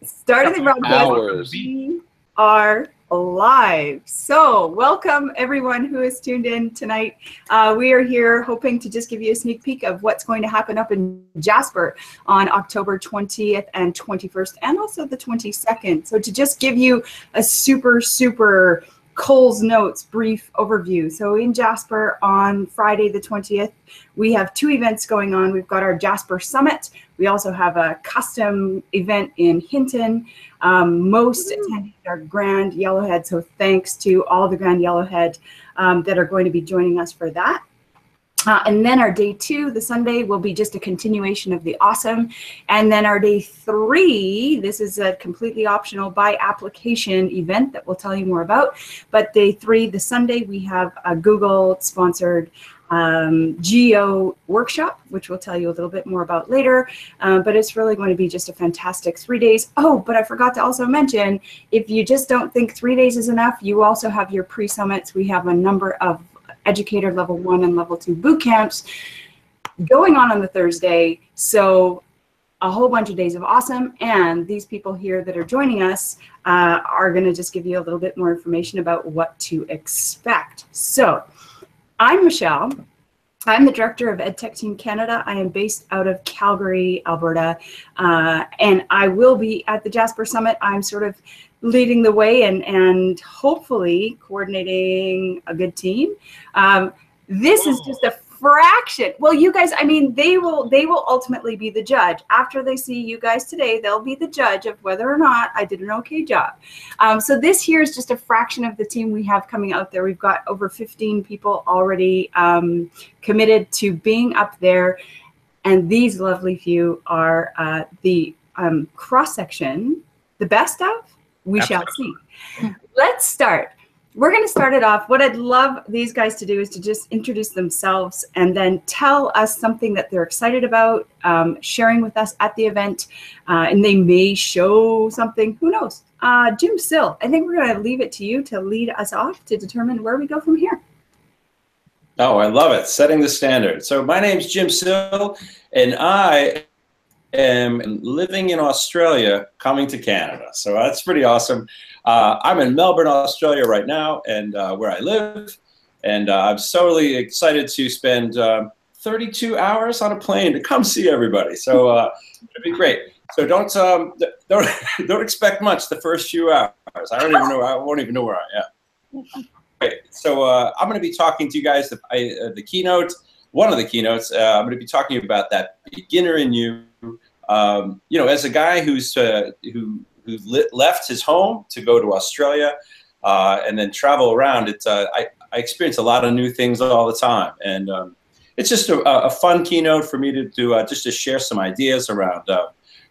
Starting the broadcast, we are live. So welcome everyone who is tuned in tonight. We are here hoping to just give you a sneak peek of what's going to happen up in Jasper on October 20th and 21st and also the 22nd. So to just give you a super Cole's Notes brief overview. So in Jasper on Friday the 20th, we have two events going on. We've got our Jasper Summit. We also have a custom event in Hinton. Most attendees are Grand Yellowhead, so thanks to all the Grand Yellowhead that are going to be joining us for that. And then our day 2, the Sunday, will be just a continuation of the awesome. And then our day 3, this is a completely optional by application event that we'll tell you more about. But day 3, the Sunday, we have a Google sponsored Geo workshop, which we'll tell you a little bit more about later. But it's really going to be just a fantastic 3 days. Oh, but I forgot to also mention, if you just don't think 3 days is enough, you also have your pre-summits. We have a number of educator level 1 and level 2 boot camps going on the Thursday. So a whole bunch of days of awesome. And these people here that are joining us are going to just give you a little bit more information about what to expect. So I'm Michelle. I'm the director of EdTechTeam Canada. I am based out of Calgary, Alberta, and I will be at the Jasper Summit. I'm sort of leading the way and hopefully coordinating a good team. This is just a fraction. Well, you guys, I mean, they will ultimately be the judge. After they see you guys today, they'll be the judge of whether or not I did an okay job. So this here is just a fraction of the team we have coming out there. We've got over 15 people already committed to being up there. And these lovely few are the cross-section, the best of, we shall see. Let's start. We're going to start it off. What I'd love these guys to do is to just introduce themselves and then tell us something that they're excited about sharing with us at the event. And they may show something, who knows? Jim Sill, I think we're going to leave it to you to lead us off to determine where we go from here. Oh, I love it. Setting the standard. So my name's Jim Sill, and I am living in Australia, coming to Canada. So that's pretty awesome. I'm in Melbourne, Australia right now, and where I live. And I'm totally excited to spend 32 hours on a plane to come see everybody. So it'd be great. So don't expect much the first few hours. I won't even know where I am. Okay, so I'm going to be talking to you guys the keynote. One of the keynotes. I'm going to be talking about that beginner in you. You know, as a guy who left his home to go to Australia and then travel around, I experience a lot of new things all the time, and it's just a fun keynote for me to do, just to share some ideas around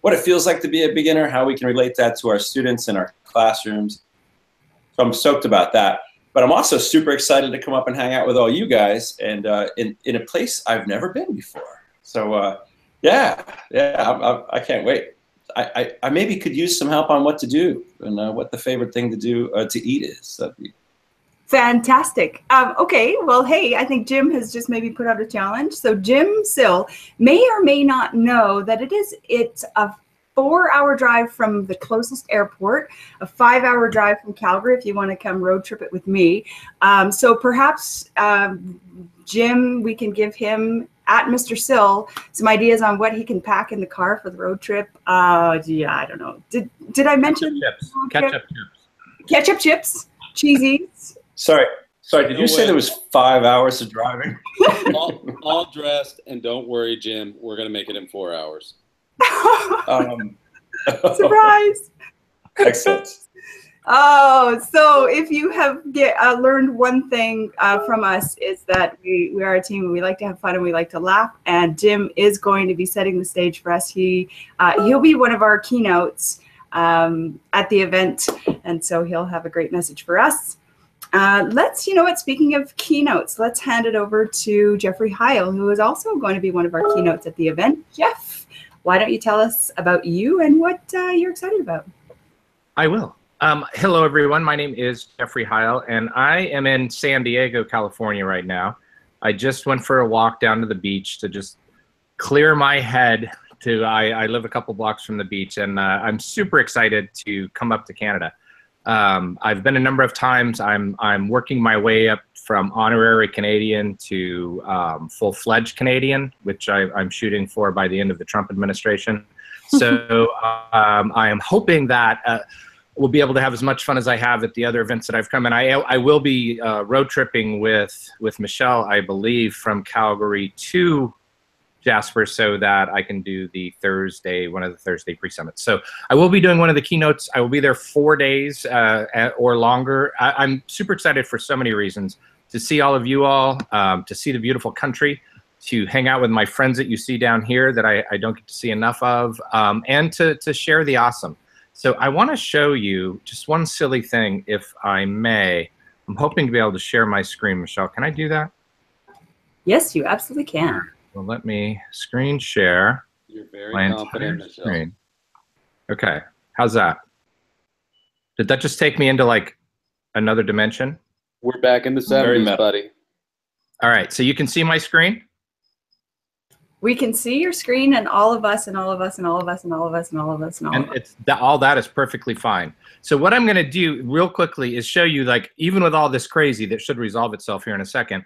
what it feels like to be a beginner, how we can relate that to our students in our classrooms. So I'm stoked about that. But I'm also super excited to come up and hang out with all you guys, and in a place I've never been before. So yeah, I can't wait. I maybe could use some help on what to do and what the favorite thing to do to eat is. That'd be fantastic. Okay, well, hey, I think Jim has just maybe put out a challenge. So Jim Sill may or may not know that it's a 4-hour drive from the closest airport, a 5-hour drive from Calgary if you want to come road trip it with me. So perhaps Jim, we can give him at Mr. Sill some ideas on what he can pack in the car for the road trip. Yeah, I don't know. Did I mention ketchup chips? Ketchup chips, cheesies. Sorry. Did you say there was 5 hours of driving? all dressed, and don't worry, Jim. We're gonna make it in 4 hours. Surprise! Excellent. Oh, so if you have learned one thing from us, is that we are a team and we like to have fun and we like to laugh. And Jim is going to be setting the stage for us. He'll be one of our keynotes at the event, and so he'll have a great message for us. You know what, speaking of keynotes, let's hand it over to Geoffrey Hale, who is also going to be one of our keynotes at the event. Jeff, why don't you tell us about you and what you're excited about? I will. Hello, everyone. My name is Geoffrey Hale, and I am in San Diego, California right now. I just went for a walk down to the beach to just clear my head I live a couple blocks from the beach, and I'm super excited to come up to Canada. I've been a number of times. I'm working my way up from honorary Canadian to full-fledged Canadian, which I'm shooting for by the end of the Trump administration. So I am hoping that we'll be able to have as much fun as I have at the other events that I've come. And I will be road tripping with Michelle, I believe, from Calgary to Jasper, so that I can do the Thursday, one of the Thursday pre-summits. So I will be doing one of the keynotes. I will be there 4 days or longer. I'm super excited for so many reasons. To see all of you all, to see the beautiful country, to hang out with my friends that you see down here that I don't get to see enough of, and to share the awesome. So I want to show you just one silly thing, if I may. I'm hoping to be able to share my screen. Michelle, can I do that? Yes, you absolutely can. Well, let me screen share. You're very my confident, entire Michelle. screen. Okay, how's that? Did that just take me into like another dimension? We're back in the 70s, buddy. All right, so you can see my screen? We can see your screen and all of us and all of us and all of us and all of us and all of us and all of us. And all that is perfectly fine. So what I'm going to do real quickly is show you, like, even with all this crazy that should resolve itself here in a second,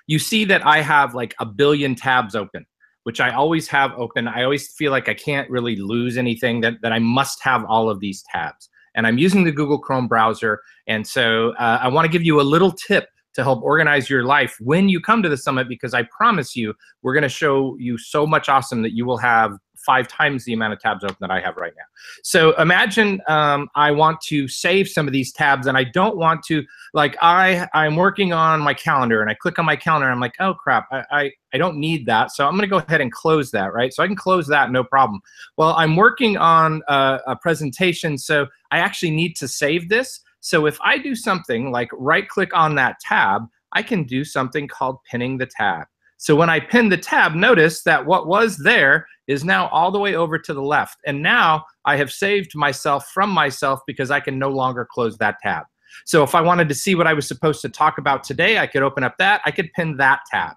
you see that I have like a billion tabs open, which I always have open. I always feel like I can't really lose anything, that I must have all of these tabs. And I'm using the Google Chrome browser. And so I want to give you a little tip to help organize your life when you come to the summit, because I promise you, we're going to show you so much awesome that you will have 5 times the amount of tabs open that I have right now. So imagine I want to save some of these tabs, and I don't want to, like, I'm working on my calendar, and I click on my calendar, and I'm like, oh crap, I don't need that. So I'm going to go ahead and close that, right? So I can close that, no problem. Well, I'm working on a presentation, so I actually need to save this. So if I do something like right-click on that tab, I can do something called pinning the tab. So when I pin the tab, notice that what was there is now all the way over to the left. And now I have saved myself from myself, because I can no longer close that tab. So if I wanted to see what I was supposed to talk about today, I could open up that. I could pin that tab.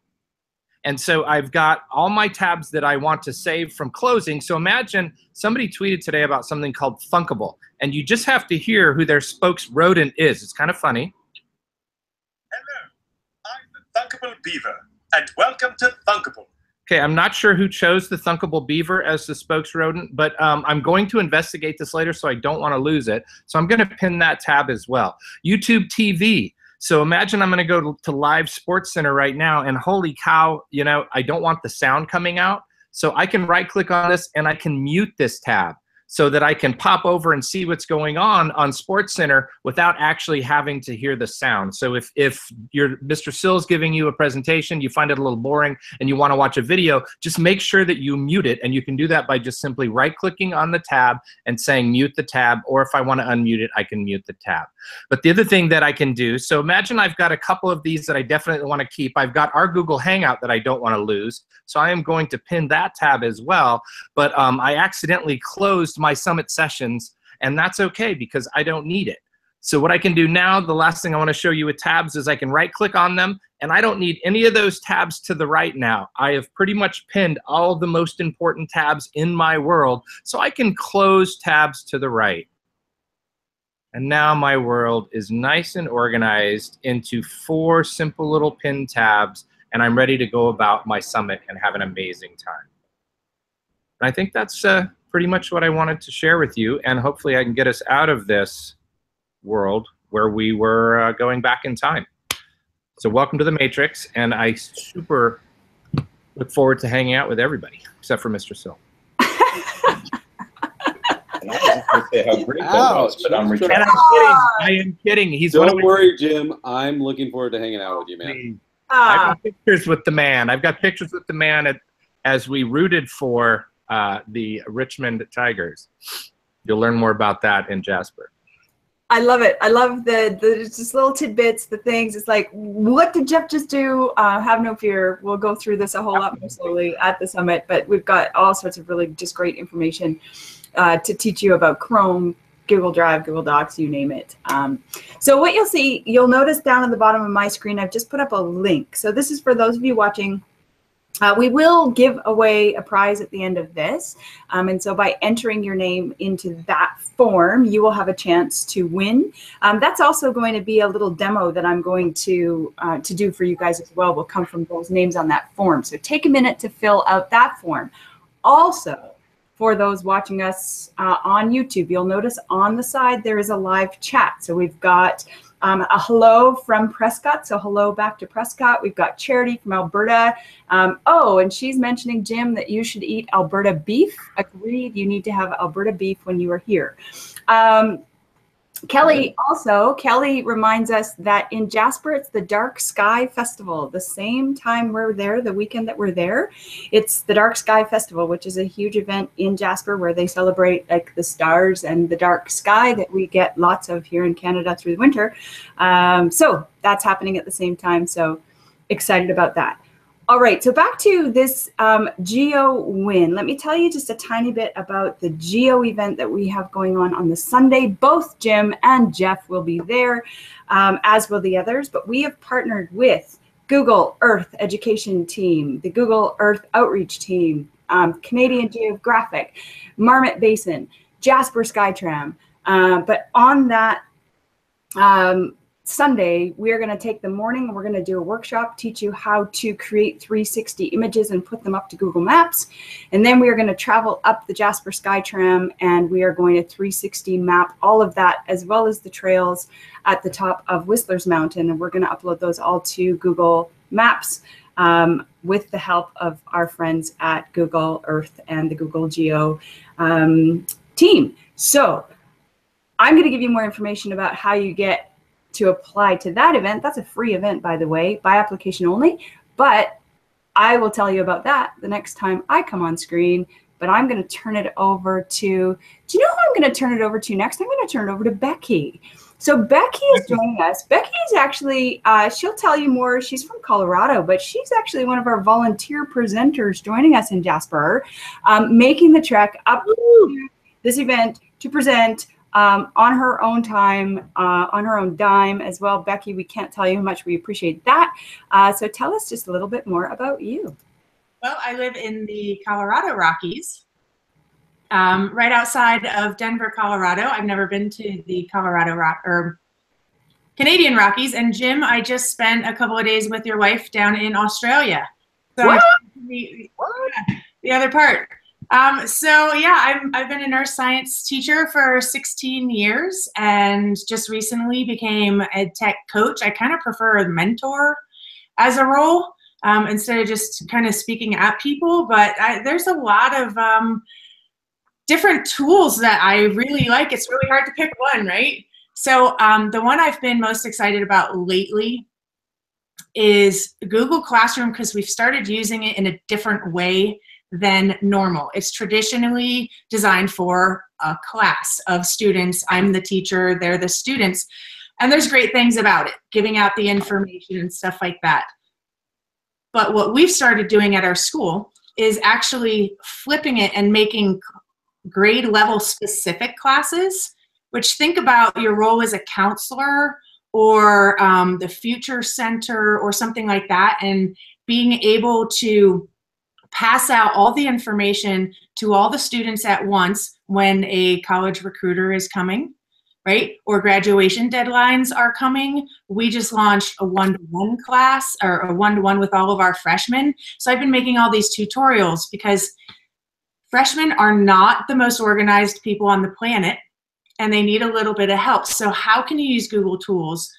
And so I've got all my tabs that I want to save from closing. So imagine somebody tweeted today about something called Thunkable, and you just have to hear who their spokesrodent is. It's kind of funny. Hello, I'm the Thunkable Beaver, and welcome to Thunkable. Okay, I'm not sure who chose the Thunkable Beaver as the spokesrodent, but I'm going to investigate this later, so I don't want to lose it. So I'm going to pin that tab as well. YouTube TV. So imagine I'm going to go to Live Sports Center right now, and holy cow, you know, I don't want the sound coming out. So I can right-click on this, and I can mute this tab, so that I can pop over and see what's going on Sports Center without actually having to hear the sound. So if Mr. Sill's giving you a presentation, you find it a little boring, and you want to watch a video, just make sure that you mute it. And you can do that by just simply right-clicking on the tab and saying mute the tab, or if I want to unmute it, I can mute the tab. But the other thing that I can do, so imagine I've got a couple of these that I definitely want to keep. I've got our Google Hangout that I don't want to lose, so I am going to pin that tab as well. But I accidentally closed my summit sessions, and that's okay, because I don't need it. So what I can do now, the last thing I want to show you with tabs, is I can right-click on them, and I don't need any of those tabs to the right now. I have pretty much pinned all the most important tabs in my world, so I can close tabs to the right. And now my world is nice and organized into 4 simple little pin tabs, and I'm ready to go about my summit and have an amazing time. And I think that's pretty much what I wanted to share with you, and hopefully I can get us out of this world where we were going back in time. So welcome to the Matrix, and I super look forward to hanging out with everybody, except for Mr. Sill. And I was just going to say how great that was, but I'm And I'm kidding. I am kidding. He's Don't worry, Jim. I'm looking forward to hanging out with you, man. I've got pictures with the man. I've got pictures with the man as we rooted for the Richmond Tigers. You'll learn more about that in Jasper. I love it. I love the just little tidbits, the things. It's like, what did Jeff just do? Have no fear. We'll go through this a whole lot more slowly at the summit, but we've got all sorts of really just great information to teach you about Chrome, Google Drive, Google Docs, you name it. So what you'll see, you'll notice down at the bottom of my screen, I've just put up a link. So this is for those of you watching We will give away a prize at the end of this. And so by entering your name into that form, you will have a chance to win. That's also going to be a little demo that I'm going to do for you guys as well. Will come from those names on that form. So take a minute to fill out that form. Also, for those watching us on YouTube, you'll notice on the side there is a live chat. So we've got a hello from Prescott. So hello back to Prescott. We've got Charity from Alberta. Oh, and she's mentioning, Jim, that you should eat Alberta beef. Agreed. You need to have Alberta beef when you are here. Kelly reminds us that in Jasper, it's the Dark Sky Festival. The same time we're there, the weekend that we're there, it's the Dark Sky Festival, which is a huge event in Jasper where they celebrate like the stars and the dark sky that we get lots of here in Canada through the winter. So that's happening at the same time. So excited about that. All right, so back to this Geo win. Let me tell you just a tiny bit about the Geo event that we have going on the Sunday. Both Jim and Jeff will be there, as will the others, but we have partnered with Google Earth Education Team, the Google Earth Outreach Team, Canadian Geographic, Marmot Basin, Jasper Skytram. But on that Sunday, we are going to take the morning and we're going to do a workshop, teach you how to create 360 images and put them up to Google Maps. And then we are going to travel up the Jasper Skytram and we are going to 360 map all of that as well as the trails at the top of Whistler's Mountain. And we're going to upload those all to Google Maps with the help of our friends at Google Earth and the Google Geo team. So I'm going to give you more information about how you get to apply to that event. That's a free event, by the way, by application only, but I will tell you about that the next time I come on screen. But I'm going to turn it over to, do you know who I'm going to turn it over to next? I'm going to turn it over to Becky. So Becky is joining us. Becky is actually, she'll tell you more. She's from Colorado, but she's actually one of our volunteer presenters joining us in Jasper, making the trek up to this event to present on her own time, on her own dime as well. Becky, we can't tell you how much we appreciate that. So tell us just a little bit more about you. Well, I live in the Colorado Rockies, right outside of Denver, Colorado. I've never been to the Canadian Rockies. And Jim, I just spent a couple of days with your wife down in Australia. So what? The other part. So yeah, I've been a nurse science teacher for 16 years and just recently became ed tech coach. I kind of prefer a mentor as a role instead of just kind of speaking at people, but there's a lot of different tools that I really like. It's really hard to pick one, right? So the one I've been most excited about lately is Google Classroom because we've started using it in a different way than normal. It's traditionally designed for a class of students. I'm the teacher, they're the students, and there's great things about it, giving out the information and stuff like that. But what we've started doing at our school is actually flipping it and making grade level specific classes, which think about your role as a counselor or the future center or something like that, and being able to pass out all the information to all the students at once when a college recruiter is coming, right? Or graduation deadlines are coming. We just launched a one-to-one class or a one-to-one with all of our freshmen. So I've been making all these tutorials because freshmen are not the most organized people on the planet and they need a little bit of help. So how can you use Google tools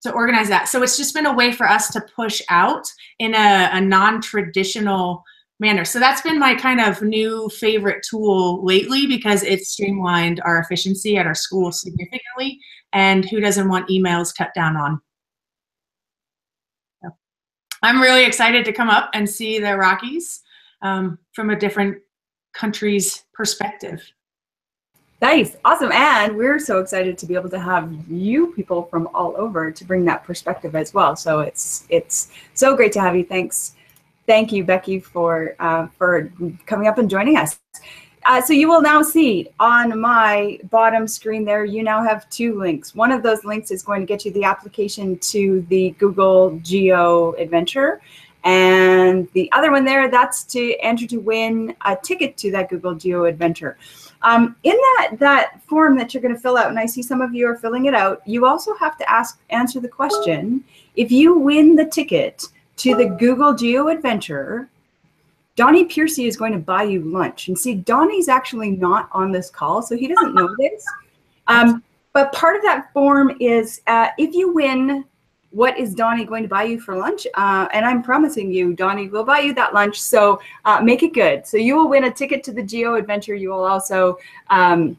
to organize that? So it's just been a way for us to push out in a non-traditional manner. So that's been my kind of new favorite tool lately because it's streamlined our efficiency at our school significantly. And who doesn't want emails cut down on? So I'm really excited to come up and see the Rockies from a different country's perspective. Nice, awesome, and we're so excited to be able to have you people from all over to bring that perspective as well. So it's so great to have you. Thank you, Becky, for coming up and joining us. So you will now see on my bottom screen there, you now have two links. One of those links is going to get you the application to the Google Geo Adventure, And the other one there, that's to enter to win a ticket to that Google Geo Adventure. In that form that you're going to fill out, and I see some of you are filling it out, you also have to answer the question, if you win the ticket to the Google Geo Adventure, Donnie Piercy is going to buy you lunch. And see, Donnie's actually not on this call, so he doesn't know this. But part of that form is if you win, what is Donnie going to buy you for lunch? And I'm promising you, Donnie will buy you that lunch, so make it good. So you will win a ticket to the Geo Adventure. You will also Bring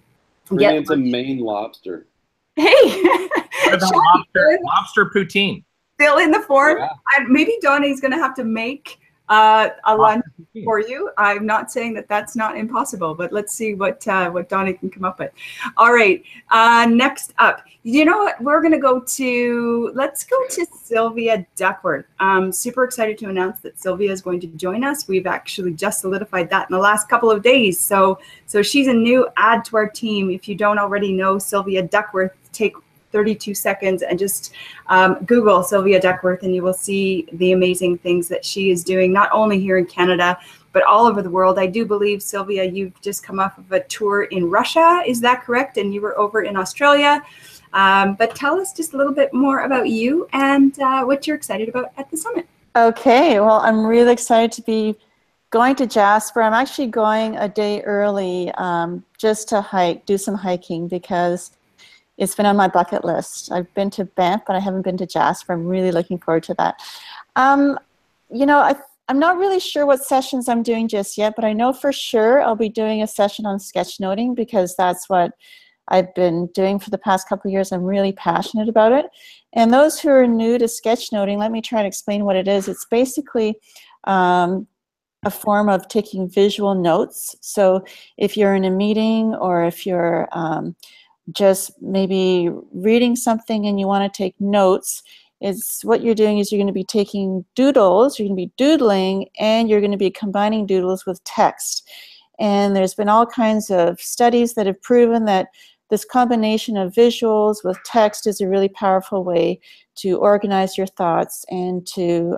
in some Maine lobster. Hey! lobster poutine. Fill in the form. Yeah. Maybe Donnie's going to have to make a lunch for you. I'm not saying that that's not impossible, but let's see what Donnie can come up with. All right, next up, you know what? We're going to go to, let's go to Sylvia Duckworth. Super excited to announce that Sylvia is going to join us. We've actually just solidified that in the last couple of days. So she's a new add to our team. If you don't already know Sylvia Duckworth, take 32 seconds and just Google Sylvia Duckworth, and you will see the amazing things that she is doing, not only here in Canada, but all over the world. I do believe, Sylvia, you've just come off of a tour in Russia. Is that correct? And you were over in Australia. But tell us just a little bit more about you and what you're excited about at the summit. Okay, well, I'm really excited to be going to Jasper. I'm actually going a day early just to do some hiking, because it's been on my bucket list. I've been to Banff, but I haven't been to Jasper. I'm really looking forward to that. You know, I'm not really sure what sessions I'm doing just yet, but I know for sure I'll be doing a session on sketchnoting, because that's what I've been doing for the past couple of years. I'm really passionate about it. And those who are new to sketchnoting, let me try to explain what it is. It's basically a form of taking visual notes. So if you're in a meeting, or if you're just maybe reading something and you want to take notes, what you're doing is you're going to be taking doodles, you're going to be doodling, and you're going to be combining doodles with text. And there's been all kinds of studies that have proven that this combination of visuals with text is a really powerful way to organize your thoughts and to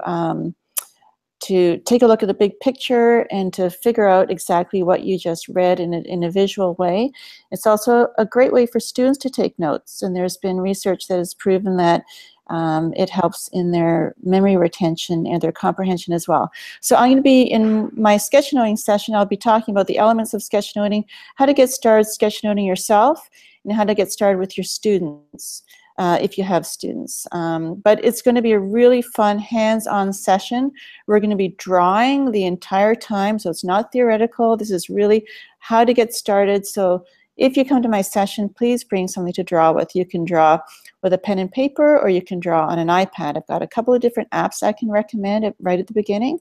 take a look at the big picture and to figure out exactly what you just read in a visual way. It's also a great way for students to take notes, and there's been research that has proven that it helps in their memory retention and their comprehension as well. So I'm going to be, in my sketchnoting session, I'll be talking about the elements of sketchnoting, how to get started sketchnoting yourself, and how to get started with your students. If you have students. But it's going to be a really fun hands-on session. We're going to be drawing the entire time, so it's not theoretical. This is really how to get started. So if you come to my session, please bring something to draw with. You can draw with a pen and paper, or you can draw on an iPad. I've got a couple of different apps I can recommend right at the beginning,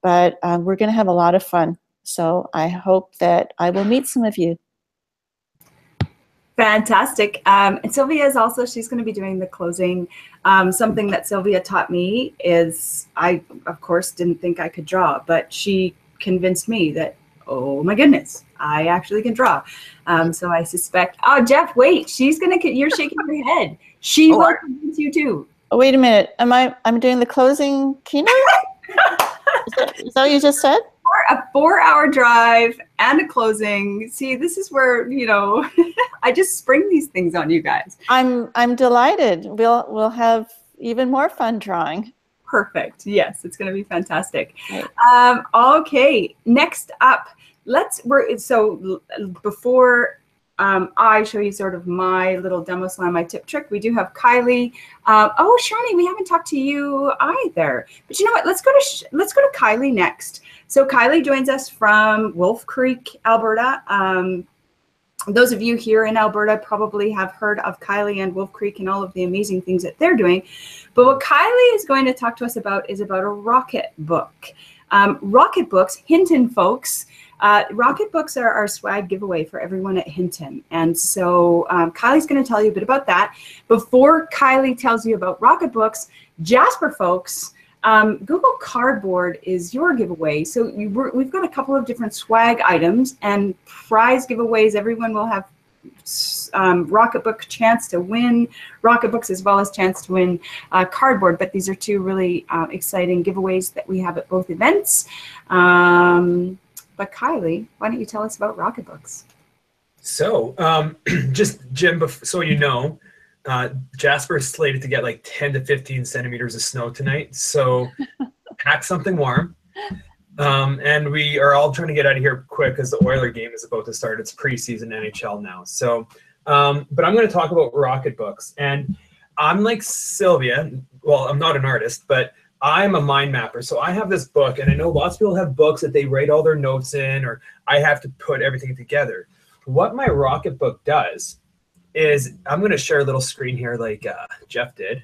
but we're going to have a lot of fun. So I hope that I will meet some of you. Fantastic. And Sylvia is also, she's going to be doing the closing. Something that Sylvia taught me is, I, of course, didn't think I could draw, but she convinced me that, oh my goodness, I actually can draw. So I suspect, oh, Jeff, wait, she's going to, you're shaking your head. She will convince you too. Oh, wait a minute. I'm doing the closing keynote? Is that what you just said? A 4-hour drive and a closing. See, this is where, you know, I just spring these things on you guys. I'm delighted. We'll have even more fun drawing. Perfect. Yes, it's going to be fantastic. Okay, next up, before I show you sort of my little demo slam, my tip trick, we do have Kylie. Oh, Shawnee, we haven't talked to you either. But you know what? Let's go to Kylie next. So Kylie joins us from Wolf Creek, Alberta. Those of you here in Alberta probably have heard of Kylie and Wolf Creek and all of the amazing things that they're doing. But what Kylie is going to talk to us about is about a rocket book. Rocket books, Hinton folks, rocket books are our swag giveaway for everyone at Hinton. And so Kylie's going to tell you a bit about that. Before Kylie tells you about rocket books, Jasper folks, Google Cardboard is your giveaway. So we've got a couple of different swag items and prize giveaways. Everyone will have Rocketbook chance to win Rocketbooks as well as chance to win cardboard. But these are two really exciting giveaways that we have at both events. But Kylie, why don't you tell us about Rocketbooks? So, just Jim, so you know, Jasper is slated to get like 10 to 15 centimeters of snow tonight. So pack something warm. And we are all trying to get out of here quick because the Oiler game is about to start. It's preseason NHL now. So, but I'm going to talk about Rocketbooks. And I'm like Sylvia. Well, I'm not an artist, but I'm a mind mapper. So I have this book, and I know lots of people have books that they write all their notes in, or I have to put everything together. What my Rocketbook does is, I'm going to share a little screen here like Jeff did.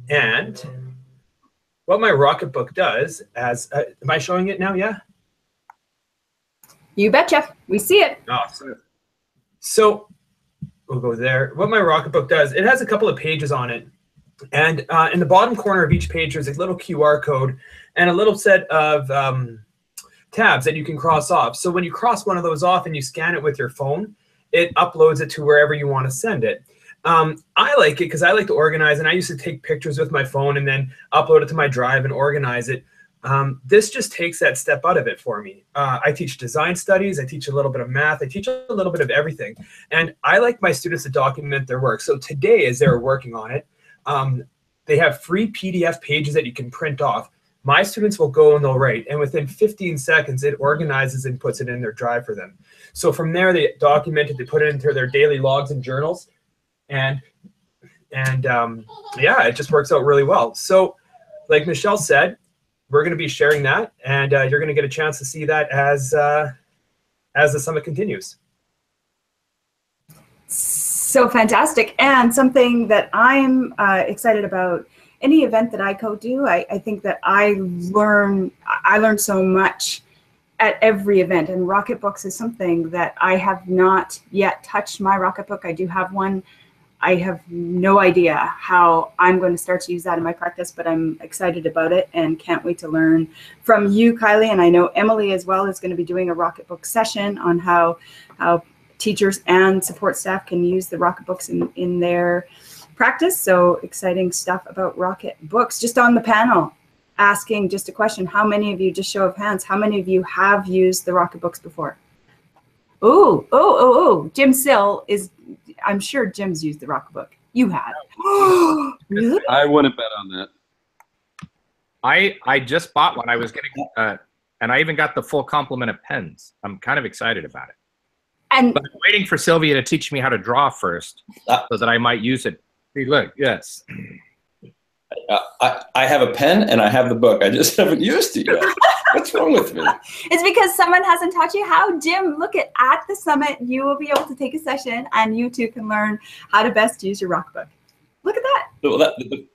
And what my Rocketbook does, as am I showing it now? Yeah. You betcha. We see it. Awesome. So we'll go there. What my Rocketbook does, it has a couple of pages on it. And in the bottom corner of each page, there's a little QR code and a little set of tabs that you can cross off. So when you cross one of those off and you scan it with your phone, it uploads it to wherever you want to send it. I like it because I like to organize, and I used to take pictures with my phone and then upload it to my drive and organize it. This just takes that step out of it for me. I teach design studies, I teach a little bit of math, I teach a little bit of everything. And I like my students to document their work. So today, as they're working on it, they have free PDF pages that you can print off. My students will go and they'll write, and within 15 seconds, it organizes and puts it in their drive for them. So from there, they document it, they put it into their daily logs and journals, and yeah, it just works out really well. So like Michelle said, we're going to be sharing that, and you're going to get a chance to see that as the summit continues. So fantastic. And something that I'm excited about, any event that I co-do, I think that I learn so much at every event, and Rocketbooks is something that I have not yet touched. My Rocketbook, I do have one. I have no idea how I'm going to start to use that in my practice, but I'm excited about it and can't wait to learn from you, Kylie. And I know Emily as well is going to be doing a Rocketbook session on how teachers and support staff can use the Rocketbooks in their practice. So exciting stuff about Rocketbooks. Just on the panel, asking just a question, how many of you, just show of hands, how many of you have used the Rocketbooks before? Oh, Jim Sill is, I'm sure Jim's used the Rocketbook. You have. Really? I wouldn't bet on that. I just bought one. I was getting, and I even got the full complement of pens. I'm kind of excited about it. But I'm waiting for Sylvia to teach me how to draw first, so that I might use it. See, look, yes. I have a pen and I have the book. I just haven't used it yet. What's wrong with me? It's because someone hasn't taught you how. Jim, look at the summit, you will be able to take a session and you too can learn how to best use your Rocketbook. Look at that. Well,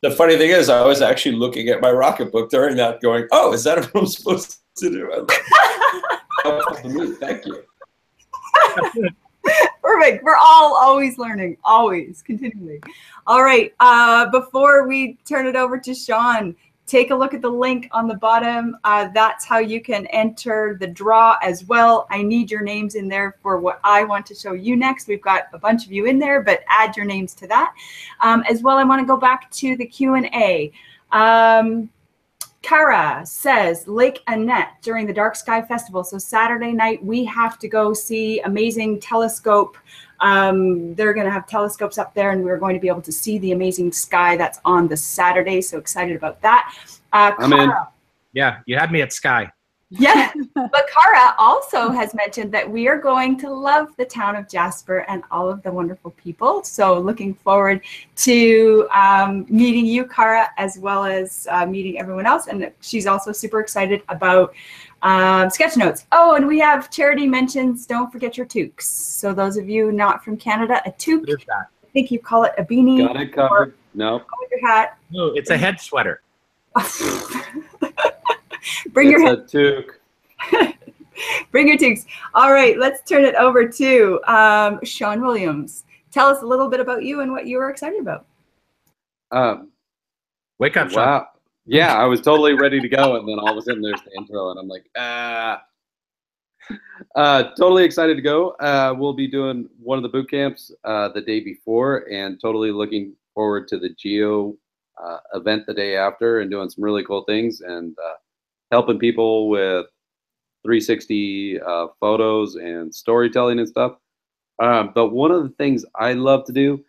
the funny thing is, I was actually looking at my Rocketbook during that going, oh, is that what I'm supposed to do? Thank you. Perfect. We're always learning, always, continually. All right. Before we turn it over to Sean, take a look at the link on the bottom. That's how you can enter the draw as well. I need your names in there for what I want to show you next. We've got a bunch of you in there, but add your names to that. As well, I want to go back to the Q&A. Kara says Lake Annette during the Dark Sky Festival. So Saturday night, we have to go see amazing telescope. They're going to have telescopes up there, and we're going to be able to see the amazing sky that's on the Saturday. So excited about that. I'm in. Yeah, you had me at Sky. Yeah, but Kara also has mentioned that we are going to love the town of Jasper and all of the wonderful people. So looking forward to meeting you, Kara, as well as meeting everyone else. And she's also super excited about sketch notes. Oh, and we have Charity mentions, don't forget your toques. So those of you not from Canada, a toque, I think you call it a beanie. Got it covered. No. Your hat. No, it's a head sweater. Bring your head. Toque. Bring your toques. All right, let's turn it over to Sean Williams. Tell us a little bit about you and what you were excited about. Wake up, Sean. Wow. Yeah, I was totally ready to go, and then all of a sudden there's the intro, and I'm like, Totally excited to go. We'll be doing one of the boot camps the day before, and totally looking forward to the Geo event the day after, and doing some really cool things, and helping people with 360 photos and storytelling and stuff. But one of the things I love to do,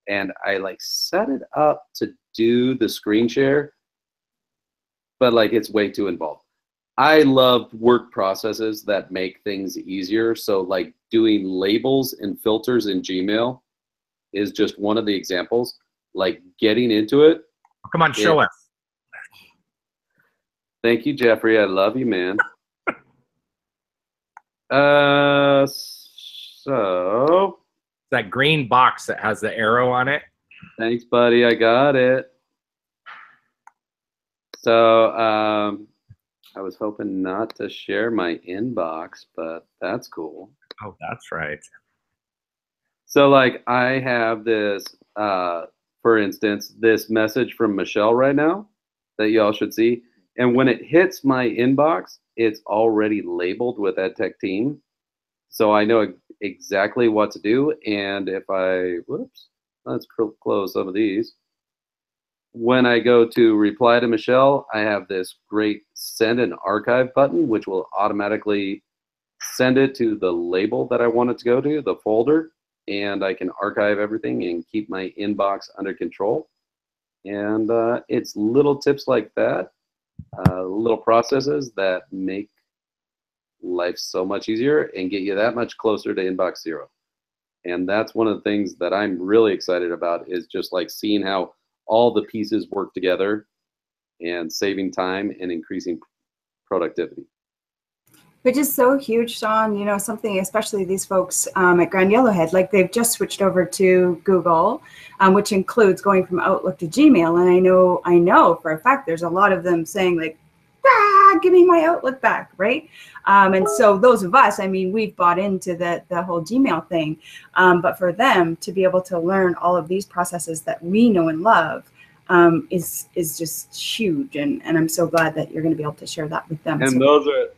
and I like set it up to do the screen share, but like it's way too involved. I love work processes that make things easier. So like doing labels and filters in Gmail is just one of the examples. Like getting into it. Come on, show us. Thank you, Jeffrey. I love you, man. So That green box that has the arrow on it. thanks, buddy. I got it. So I was hoping not to share my inbox, but that's cool. Oh, that's right. So like I have this, for instance, this message from Michelle right now that y'all should see. And when it hits my inbox, it's already labeled with EdTechTeam. So I know exactly what to do. And if I, whoops, let's close some of these. When I go to reply to Michelle, I have this great send and archive button, which will automatically send it to the label that I want it to go to, the folder, and I can archive everything and keep my inbox under control. And it's little tips like that, little processes that make life so much easier and get you that much closer to inbox zero. And that's one of the things that I'm really excited about, is just like seeing how all the pieces work together and saving time and increasing productivity. Which is so huge, Sean. You know, something, especially these folks at Grand Yellowhead, like they've just switched over to Google, which includes going from Outlook to Gmail. And I know for a fact there's a lot of them saying like, ah, give me my Outlook back, right? And so those of us, I mean, we've bought into the whole Gmail thing. But for them to be able to learn all of these processes that we know and love is just huge. And I'm so glad that you're going to be able to share that with them. And so,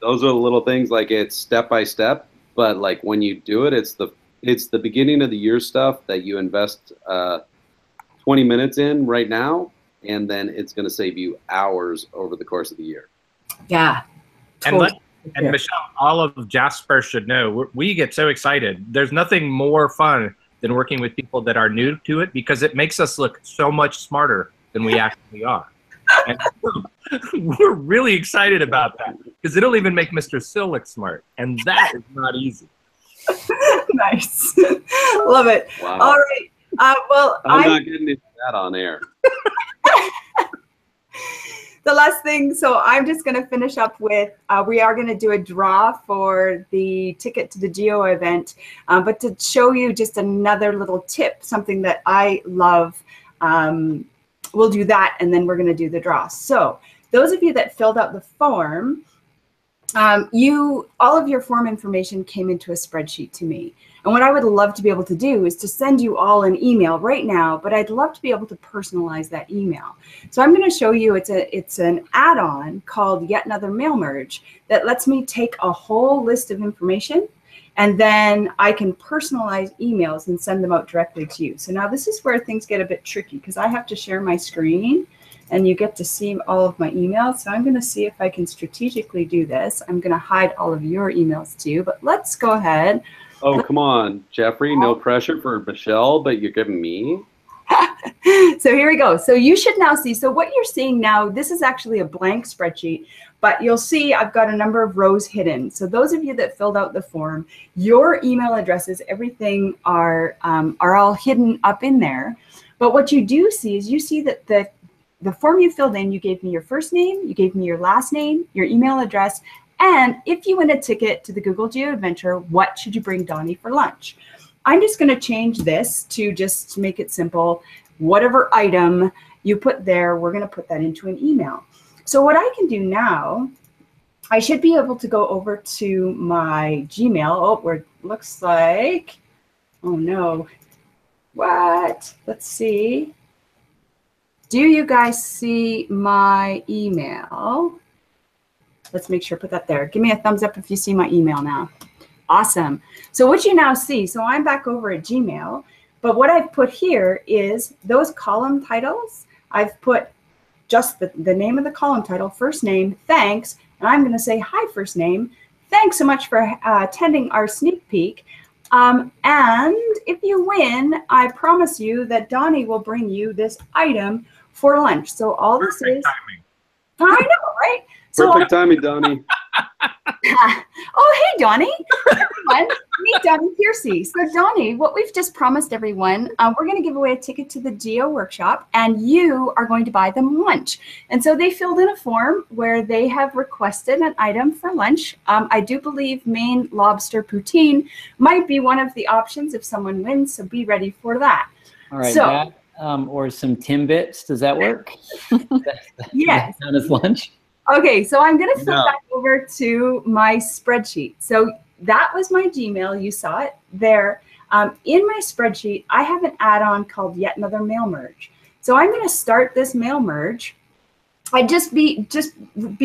those are the little things, like it's step by step, but like when you do it, it's the beginning of the year stuff that you invest 20 minutes in right now, and then it's going to save you hours over the course of the year. yeah. And and Michelle, all of Jasper should know, we get so excited. There's nothing more fun than working with people that are new to it, because it makes us look so much smarter than we actually are. And we're really excited about that, because it'll even make Mr. Sill look smart, and that is not easy. Nice. Love it. Wow. All right. Well, I'm not getting into that on air. The last thing, so I'm just going to finish up with, we are going to do a draw for the ticket to the Geo event, but to show you just another little tip, something that I love, we'll do that, and then we're going to do the draw. So those of you that filled out the form, all of your form information came into a spreadsheet to me. And what I would love to be able to do is to send you all an email right now, but I'd love to be able to personalize that email. So I'm going to show you, it's an add-on called Yet Another Mail Merge that lets me take a whole list of information, and then I can personalize emails and send them out directly to you. So now this is where things get a bit tricky, because I have to share my screen and you get to see all of my emails. So I'm going to see if I can strategically do this. I'm going to hide all of your emails too, but let's go ahead. Oh, come on, Jeffrey, no pressure for Michelle, but you're giving me. So here we go. So you should now see, so what you're seeing now, this is actually a blank spreadsheet, but you'll see I've got a number of rows hidden. So those of you that filled out the form, your email addresses, everything are all hidden up in there. But what you do see is you see that the form you filled in, you gave me your first name, you gave me your last name, your email address, and if you win a ticket to the Google Geo Adventure, what should you bring Donnie for lunch? I'm just going to change this to just make it simple. Whatever item you put there, we're going to put that into an email. So what I can do now, I should be able to go over to my Gmail. Oh, where it looks like, oh no, what? Let's see. Do you guys see my email? Let's make sure, put that there. Give me a thumbs up if you see my email now. Awesome. So what you now see, so I'm back over at Gmail, but what I've put here is those column titles. I've put just the name of the column title, first name, thanks, and I'm going to say, hi, first name. Thanks so much for attending our sneak peek. And if you win, I promise you that Donnie will bring you this item for lunch. So all this is, timing. I know, right? Perfect timing, Donnie. Oh, hey, Donnie. Everyone, meet Donnie Piercy. So, Donnie, what we've just promised everyone, we're going to give away a ticket to the Geo workshop, and you are going to buy them lunch. And so they filled in a form where they have requested an item for lunch. I do believe Maine lobster poutine might be one of the options if someone wins, so be ready for that. All right, so, that or some Timbits, does that work? Yes. Down as lunch? Okay, so I'm going to flip back over to my spreadsheet. So that was my Gmail. You saw it there. In my spreadsheet, I have an add-on called Yet Another Mail Merge. So I'm going to start this mail merge. Just be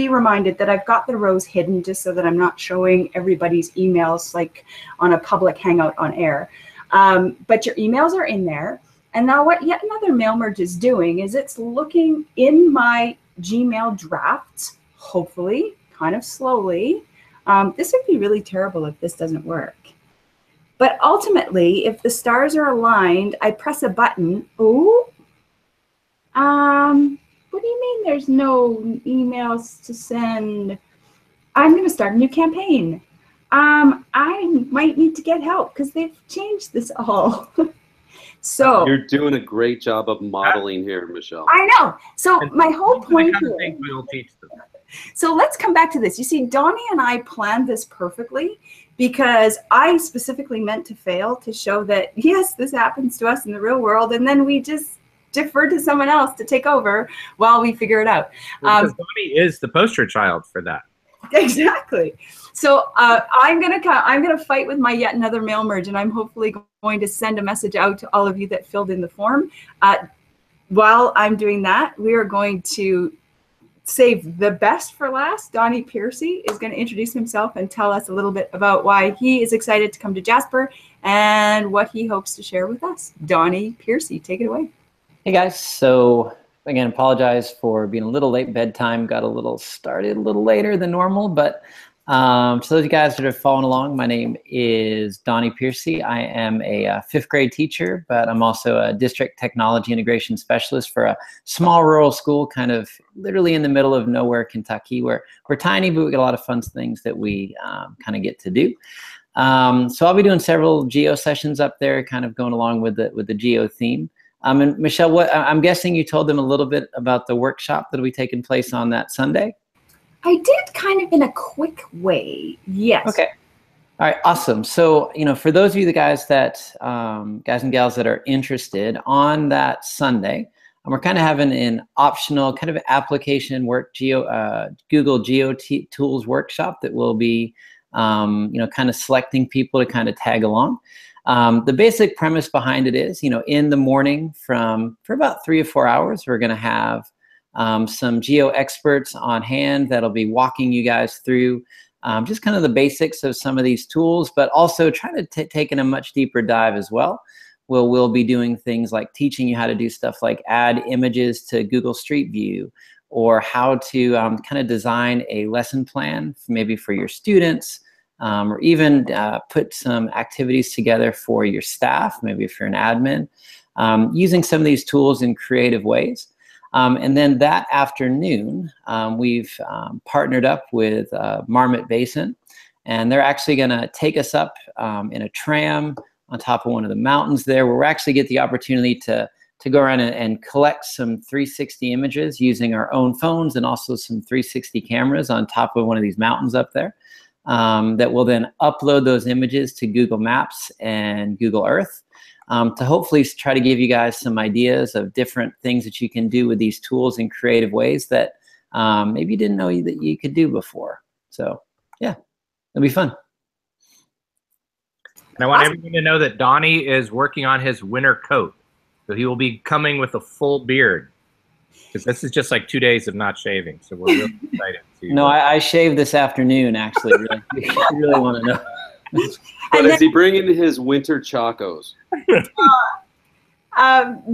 reminded that I've got the rows hidden just so that I'm not showing everybody's emails like on a public Hangout on air. But your emails are in there. And now what Yet Another Mail Merge is doing is it's looking in my Gmail drafts, hopefully, kind of slowly. This would be really terrible if this doesn't work. But ultimately, if the stars are aligned, I press a button. Ooh. What do you mean there's no emails to send? I'm going to start a new campaign. I might need to get help because they've changed this all. So you're doing a great job of modeling here, Michelle. I know. So my whole point here. We'll teach them. So let's come back to this. You see, Donnie and I planned this perfectly because I specifically meant to fail to show that, yes, this happens to us in the real world. And then we just defer to someone else to take over while we figure it out. Because Donnie is the poster child for that. Exactly. So I'm gonna fight with my Yet Another Mail Merge, and I'm hopefully going to send a message out to all of you that filled in the form. While I'm doing that, we are going to save the best for last. Donnie Piercy is going to introduce himself and tell us a little bit about why he is excited to come to Jasper and what he hopes to share with us. Donnie Piercy, take it away. Hey guys, so again, apologize for being a little late bedtime. Got a little started a little later than normal, but so those of you guys that are following along, my name is Donnie Piercy. I am a 5th grade teacher, but I'm also a district technology integration specialist for a small rural school, kind of literally in the middle of nowhere, Kentucky. We're tiny, but we got a lot of fun things that we kind of get to do. So I'll be doing several Geo sessions up there, kind of going along with the Geo theme. And Michelle, I'm guessing you told them a little bit about the workshop that will be taking place on that Sunday? I did, kind of in a quick way, yes. Okay. All right, awesome. So, for those of you, the guys and gals that are interested, on that Sunday, we're kind of having an optional kind of application Google Geo Tools workshop that will be, kind of selecting people to kind of tag along. The basic premise behind it is, in the morning for about 3 or 4 hours, we're going to have some Geo experts on hand that'll be walking you guys through just kind of the basics of some of these tools, but also trying to take in a much deeper dive as well. We'll be doing things like teaching you how to do stuff like add images to Google Street View, or how to kind of design a lesson plan maybe for your students, or even put some activities together for your staff, maybe if you're an admin, using some of these tools in creative ways. And then that afternoon, we've partnered up with Marmot Basin, and they're actually going to take us up in a tram on top of one of the mountains there, where we'll actually get the opportunity to go around and collect some 360 images using our own phones, and also some 360 cameras on top of one of these mountains up there, that will then upload those images to Google Maps and Google Earth. To hopefully try to give you guys some ideas of different things that you can do with these tools in creative ways that maybe you didn't know that you could do before. So yeah, it'll be fun. And I want everyone to know that Donnie is working on his winter coat. So he will be coming with a full beard. Because this is just like 2 days of not shaving, so we're really excited. No, I shaved this afternoon, actually. Really, you really want to know. But is he bringing his winter chacos?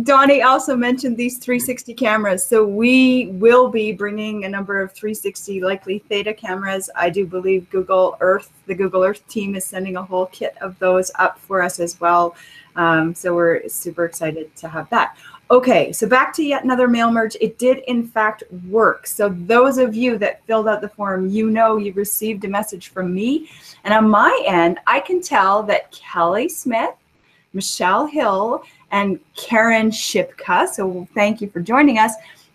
Donnie also mentioned these 360 cameras. So we will be bringing a number of 360, likely Theta cameras. I do believe the Google Earth team is sending a whole kit of those up for us as well. So we're super excited to have that. Okay, so back to yet another mail merge. It did in fact work. So those of you that filled out the form, you know you received a message from me. And on my end, I can tell that Kelly Smith, Michelle Hill, and Karen Shipka, so thank you for joining us.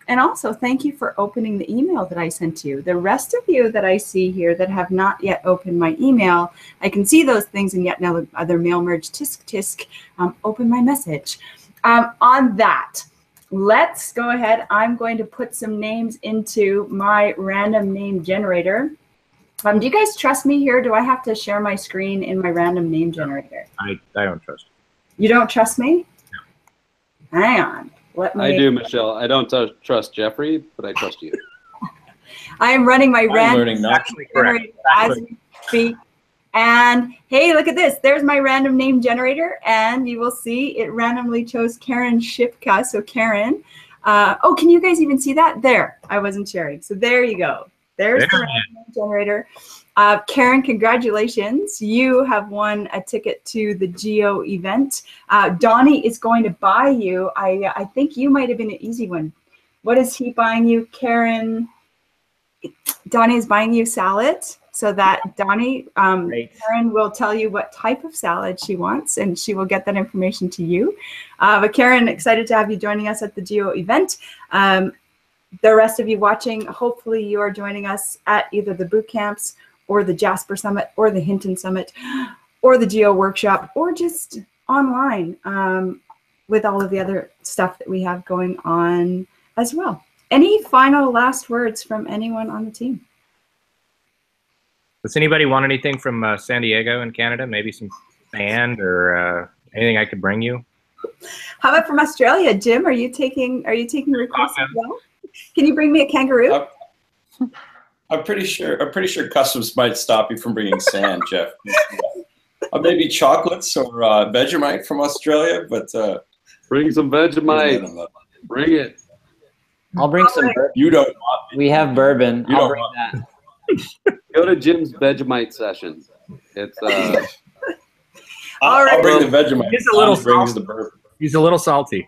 And also thank you for opening the email that I sent to you. The rest of you that I see here that have not yet opened my email, I can see those things in yet another mail merge, tisk tisk, open my message. On that, let's go ahead. I'm going to put some names into my random name generator. Do you guys trust me here? Do I have to share my screen in my random name generator? I don't trust you. You don't trust me? No. Hang on. Let me. I do, Michelle. I don't trust Geoffrey, but I trust you. I am running my random generator as we speak. And hey, look at this. There's my random name generator. And you will see it randomly chose Karen Shipka. So Karen, oh, can you guys even see that? There, I wasn't sharing. So there you go. There's the random name generator. Karen, congratulations. You have won a ticket to the Geo event. Donnie is going to buy you. I think you might have been an easy one. What is he buying you, Karen? Donnie is buying you salad. So that Donnie, Karen will tell you what type of salad she wants, and she will get that information to you. But Karen, excited to have you joining us at the Geo event. The rest of you watching, hopefully you are joining us at either the boot camps or the Jasper Summit or the Hinton Summit or the Geo Workshop or just online with all of the other stuff that we have going on as well. Any final last words from anyone on the team? Does anybody want anything from San Diego in Canada? Maybe some sand or anything I could bring you? How about from Australia, Jim? Are you taking requests as well? Can you bring me a kangaroo? I'm pretty sure customs might stop you from bringing sand, Jeff. Maybe chocolates or Vegemite from Australia, but bring some Vegemite. Bring it. I'll bring some. You don't. We have bourbon. I'll bring that. Go to Jim's Vegemite session. It's I'll bring the Vegemite. He's a little salty. He's a little salty.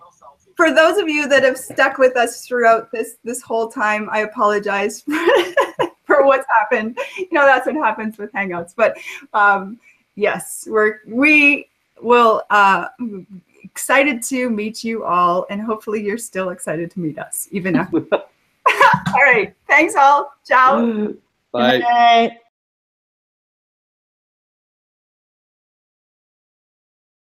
For those of you that have stuck with us throughout this whole time, I apologize for what's happened. You know, that's what happens with Hangouts. But yes, we will excited to meet you all, and hopefully you're still excited to meet us even after. All right, thanks all. Ciao. Bye. Bye.